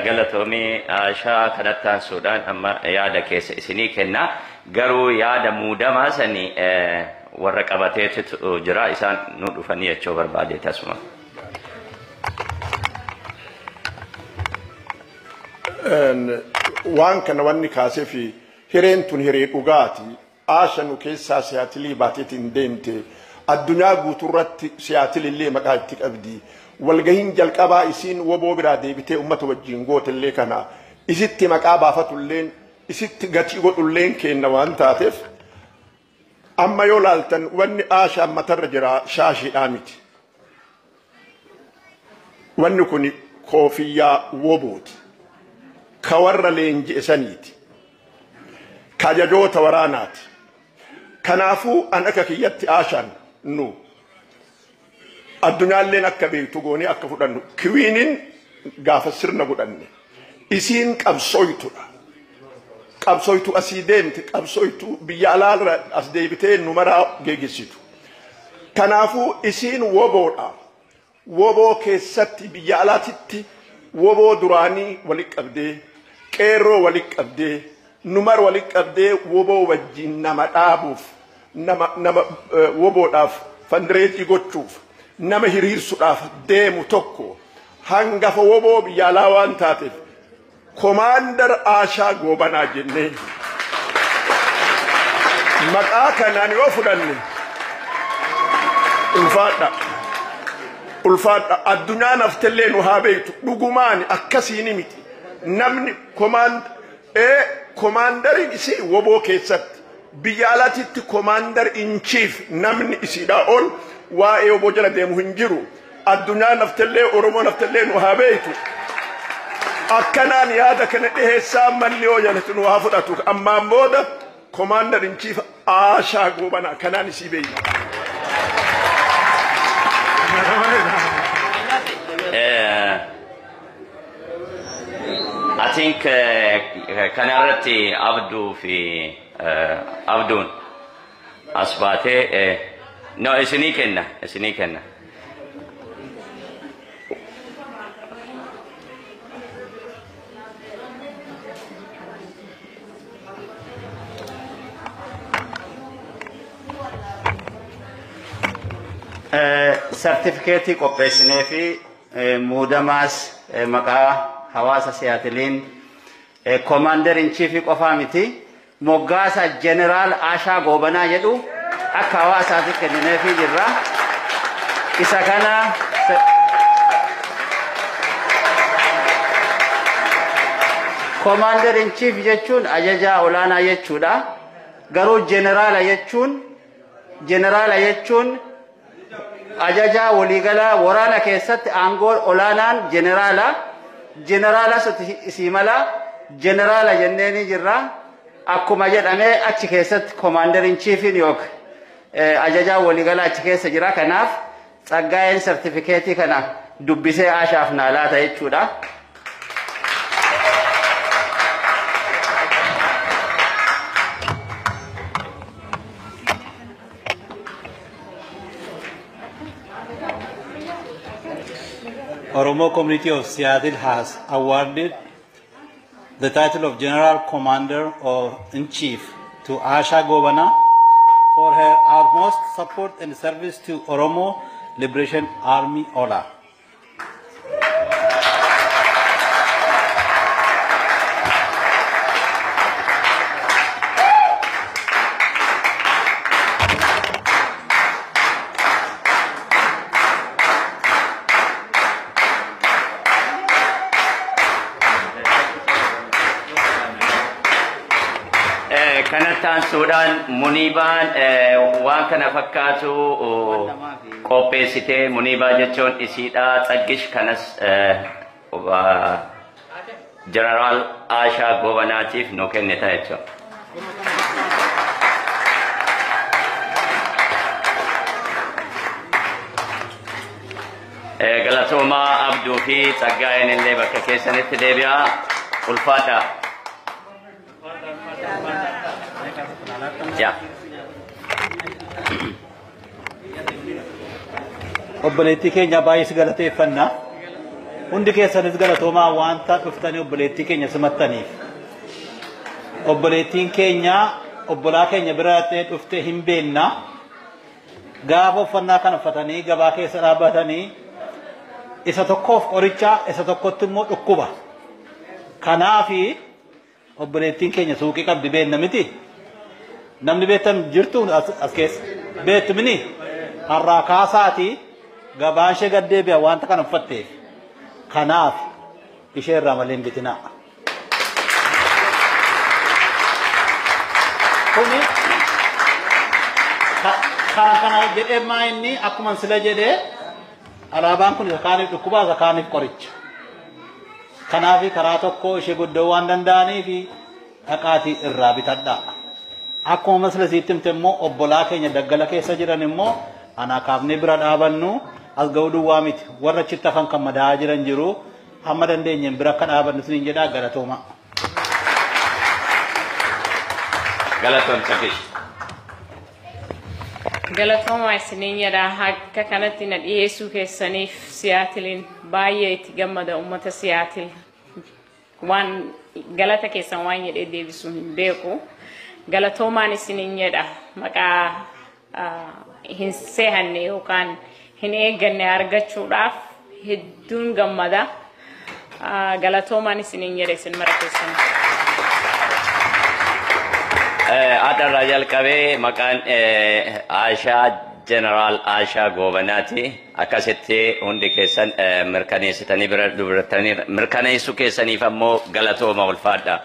galatoomii Aishaa kanattaan Suudaan amma yaada keessa isinii kenna garuu yaada muudamaa sanii warra qabateetu jira isaan nu dhufanii jechuu barbaade tasuma. Waan kana wanni kaasee fi hireen tun hiree dhugaati Aisha nu keessaa siyaatilii baateetiin deemte addunyaa guuturratti siyaatilillee maqaa itti qabdi. Walgahiin jalqabaa isiin woboo biraa deebitee ummata wajjin gootellee kana isitti maqaa baafatulleen isitti gatii godhulleen kenna waan taateef amma yoo laaltan wanni Aishaa matarra jira shaashiidhaa miti. Wanni kun koofiyyaa wobooti. Ka warra leenji'e saniiti. Ka ajajoota waraanaati. Kanaafuu an akka kiyyatti Aishaan nu addunyaalleen akka beektu goonee akka fudhannu kiwiinin gaafa sirna godhanne isiin qabsoytudha. Qabsoytu asii deemte qabsoytu biyya alaarra as deebitee numaraa geegisitu. Kanaafuu isiin woboodha. Woboo keessatti biyya alaatitti woboo duraanii walitti qabdee qeerroo walitti qabdee numar walitti qabdee woboo wajjin nama dhaabuuf nama woboodhaaf fandireetii gochuuf nama hiriirsuudhaaf deemu tokko hangafa woboo biyya alaa waan taateef komaandar Aisha Goobanaa jennee maqaa kanaan yoo fudhanne ulfaadha addunyaan aftellee nu haa beektu dhugumaan akkasiin miti namni komaandariin isii woboo keessatti biyya alaatitti komaandar in chief namni isiidhaa ol waa'ee woboo jala deemu hin jiru addunyaan aftellee oromoo aftellee nu haa beektu akkanaan yaada kana dhiheessaa malli yoo jalatti nu haa fudhatu ammaan booda komaandar in chief Aisha Goobanaa kanaan isii beekna. I think kanarratti abduu fi abduun as baatee no isinii kenna. Certificate qopheessineefi muudamaas maqaa hawaasa siyaatiliin commander in chief qofaa miti moggaasa jeneral Aisha Goobanaa jedhu akka hawaasaatti kennineefi jirra. Isa kana commander in chief jechuun ajajaa olaanaa jechuudha. Garuu jenerala jechuun ajaja waliigala waraana keessatti aangoo olaanaan jenerala simala jenerala jenneeni jirra akkuma jedhame achi keessatti commander in chief yok ajaja waliigala achi keessa jira kanaaf tsaggaayeen certificate kana dubbisee Aishaaf naalaata jechuudha. Oromo community of Seattle has awarded the title of General Commander or in Chief to Aisha Goobanaa for her utmost support and service to Oromo Liberation Army Ola. Kanattaan Suudaan Muniibaan waan kana fakkaatu qopheessitee Muniibaa jechuun isiidhaa Tsaggish kanas General Aisha Goobanaatiif nu kennita jechuudha. Galatoomaa Abduu fi Tsaggaayeen illee bakka keessanitti deebi'aa ulfaadha. Yeah. Obboleettii keenya baay'ee si galateeffannaa. hundi keessanis galatoomaa wanta dhuftanii obboleettii keenya simattaniif. Obboleettiin keenya obbolaa keenya biraatti dhuftee hin beekna. Gaafa uffannaa kana uffatanii gabaa keessa dhaabbatanii isa tokkoof qoricha isa tokkotti immoo dhukkuba. Kanaafi obboleettiin keenya suuqii qabdi beekna miti. Namni beektan jirtu as keessa beektu mini har'aa kaasaati gabaan ishee gad deebi'a wanta kana uffatteef. Kanaaf ishee irraa malee hin bitinaa. Kuni kana jedhee maa inni akkuma sila jedhee alaabaan kun isa kaaniif dhukkubaa isa kaaniif qoricha. Kanaafi karaa tokko ishee guddoo waan danda'aniif dhaqaatii irraa bitadhaa. Akkuma masla siitti himte immoo obbolaa keenya daggala keessa jiran immoo anaa kaafnee bira dhaabannu as ga'uu duwwaa miti. Warra achitti hafan kan madaa'aa jiran jiru hamma dandeenyeen bira akka dhaabannu isiniin jedhaa galatooma. Galatoon safish. Galatooma isiniin jedhaa akka kanatti na dhiyeessuu keessaniif Siyaatiliin baay'ee itti gammada uummata Siyaatil. Waan galata keessan waan jedhee deebisuu hin beeku. Galatoomaan isiniin jedha maqaa hin seehanne yookaan hin eegganne argachuudhaaf hedduun gammada. Galatoomaan isiniin jedha isin mara keessan. Adarraa jalqabee maqaan Aisha jeneral Aisha Goobanaati. Akkasitti hundi keessan mirkaneessitanii bira dubartanii mirkaneessuu keessaniif ammoo galatooma ulfaadha.